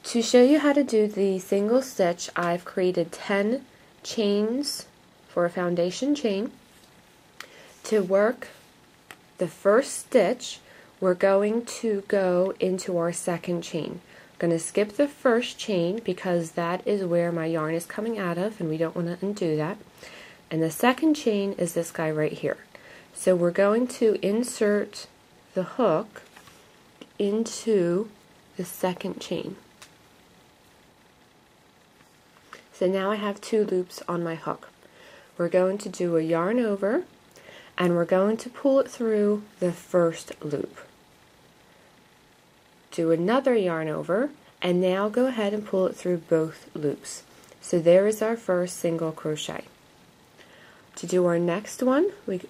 To show you how to do the single stitch, I've created 10 chains for a foundation chain. To work the first stitch, we're going to go into our second chain. I'm going to skip the first chain because that is where my yarn is coming out of, and we don't want to undo that. And the second chain is this guy right here. So we're going to insert the hook into the second chain. So now I have 2 loops on my hook. We're going to do a yarn over, and we're going to pull it through the first loop. Do another yarn over, and now go ahead and pull it through both loops. So there is our first single crochet. To do our next one, we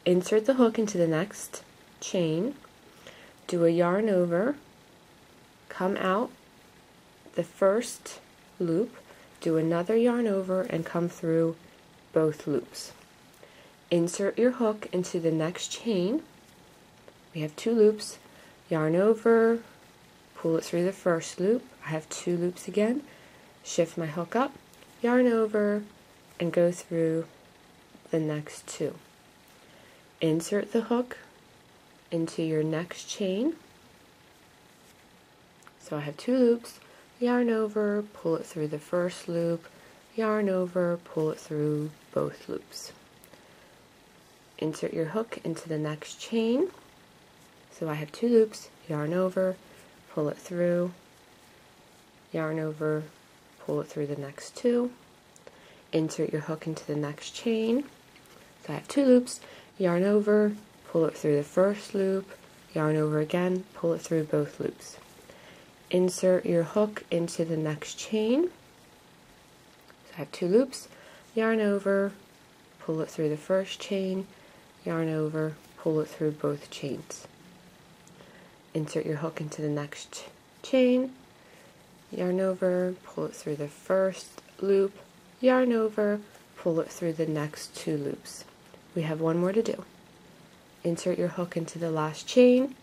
insert the hook into the next chain, do a yarn over, come out the first loop, do another yarn over, and come through both loops. Insert your hook into the next chain. We have 2 loops, yarn over, pull it through the first loop. I have 2 loops again, shift my hook up, yarn over, and go through the next 2. Insert the hook into your next chain. So I have 2 loops, yarn over, pull it through the first loop, yarn over, pull it through both loops. Insert your hook into the next chain. So I have 2 loops, yarn over, pull it through, yarn over, pull it through the next 2. Insert your hook into the next chain. So I have 2 loops, yarn over, pull it through the first loop, yarn over again, pull it through both loops. Insert your hook into the next chain. So I have 2 loops, yarn over, pull it through the first chain, yarn over, pull it through both chains. Insert your hook into the next chain, yarn over, pull it through the first loop, yarn over, pull it through the next 2 loops. We have 1 more to do. Insert your hook into the last chain,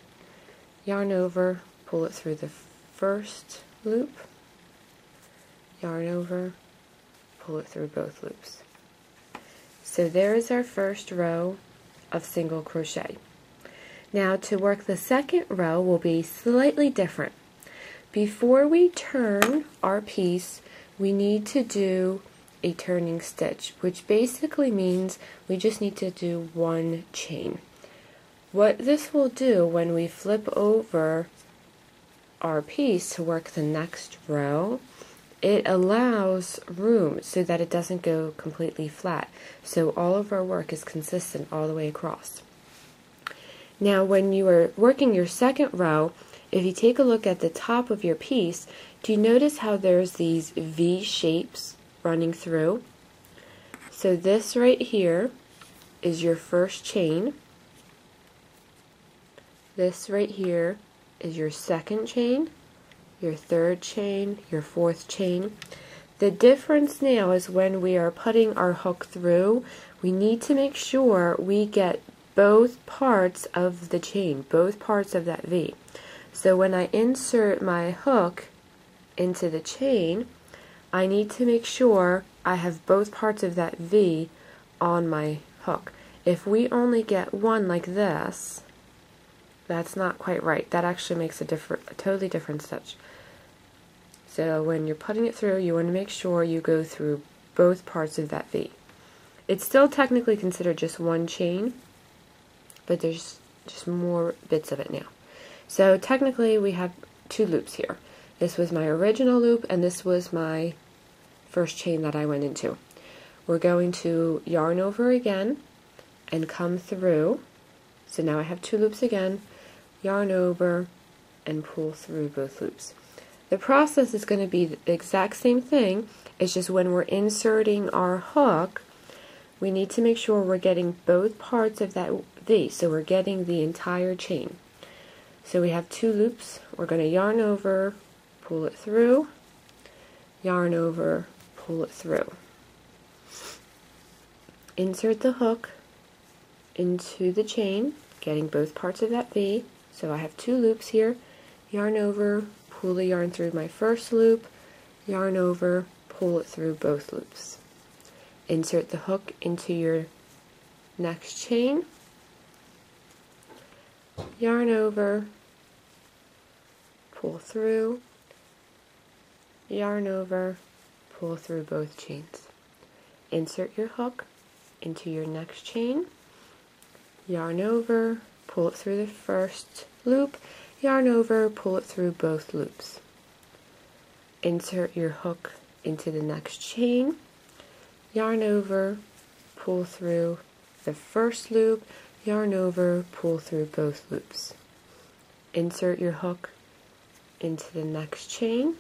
yarn over, pull it through the first loop, yarn over, pull it through both loops. So there is our first row of single crochet. Now to work the second row will be slightly different. Before we turn our piece, we need to do a turning stitch, which basically means we just need to do 1 chain. What this will do when we flip over our piece to work the next row, it allows room so that it doesn't go completely flat. So all of our work is consistent all the way across. Now when you are working your second row, if you take a look at the top of your piece, do you notice how there's these V shapes running through? So this right here is your first chain. This right here is your second chain, your third chain, your fourth chain. The difference now is when we are putting our hook through, we need to make sure we get both parts of the chain, both parts of that V. So when I insert my hook into the chain, I need to make sure I have both parts of that V on my hook. If we only get one like this, that's not quite right. That actually makes a totally different stitch. So when you're putting it through, you want to make sure you go through both parts of that V. It's still technically considered just 1 chain, but there's just more bits of it now. So technically we have 2 loops here. This was my original loop, and this was my first chain that I went into. We're going to yarn over again and come through. So now I have 2 loops again, yarn over, and pull through both loops. The process is going to be the exact same thing. It's just when we're inserting our hook, we need to make sure we're getting both parts of that V, so we're getting the entire chain. So we have 2 loops. We're going to yarn over, pull it through, yarn over, pull it through. Insert the hook into the chain, getting both parts of that V. So I have 2 loops here, yarn over, pull the yarn through my first loop, yarn over, pull it through both loops. Insert the hook into your next chain, yarn over, pull through, yarn over, pull through both chains. Insert your hook into your next chain, yarn over, pull it through the first loop, yarn over, pull it through both loops. Insert your hook into the next chain, yarn over, pull through the first loop, yarn over, pull through both loops. Insert your hook into the next chain,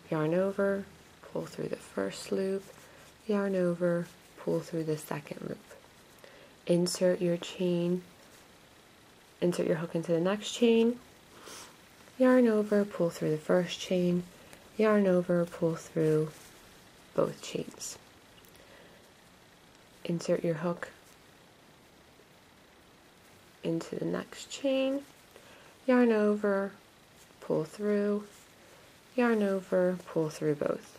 yarn over, pull through the first loop, yarn over, pull through the second loop. Insert your hook into the next chain, yarn over, pull through the first chain, yarn over, pull through both chains. Insert your hook into the next chain, yarn over, pull through, yarn over, pull through both.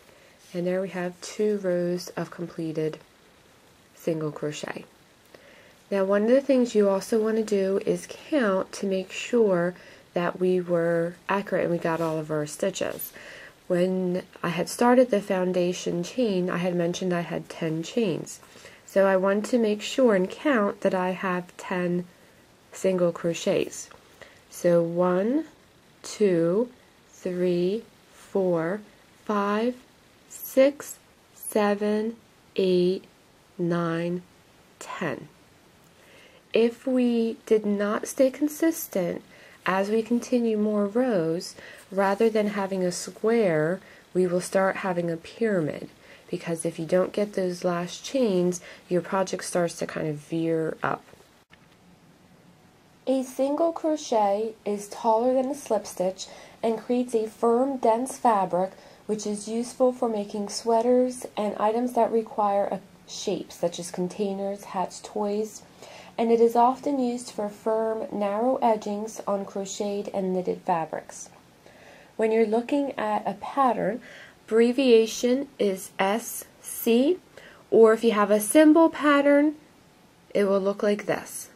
And there we have 2 rows of completed single crochet. Now one of the things you also want to do is count to make sure that we were accurate and we got all of our stitches. When I had started the foundation chain, I had mentioned I had 10 chains. So I want to make sure and count that I have 10 single crochets. So 1, 2, 3, 4, 5, 6, 7, 8, 9, 10. If we did not stay consistent as we continue more rows, rather than having a square, we will start having a pyramid. Because if you don't get those last chains, your project starts to kind of veer up. A single crochet is taller than a slip stitch and creates a firm, dense fabric which is useful for making sweaters and items that require a shape, such as containers, hats, toys, and it is often used for firm, narrow edgings on crocheted and knitted fabrics. When you're looking at a pattern, abbreviation is SC, or if you have a symbol pattern, it will look like this.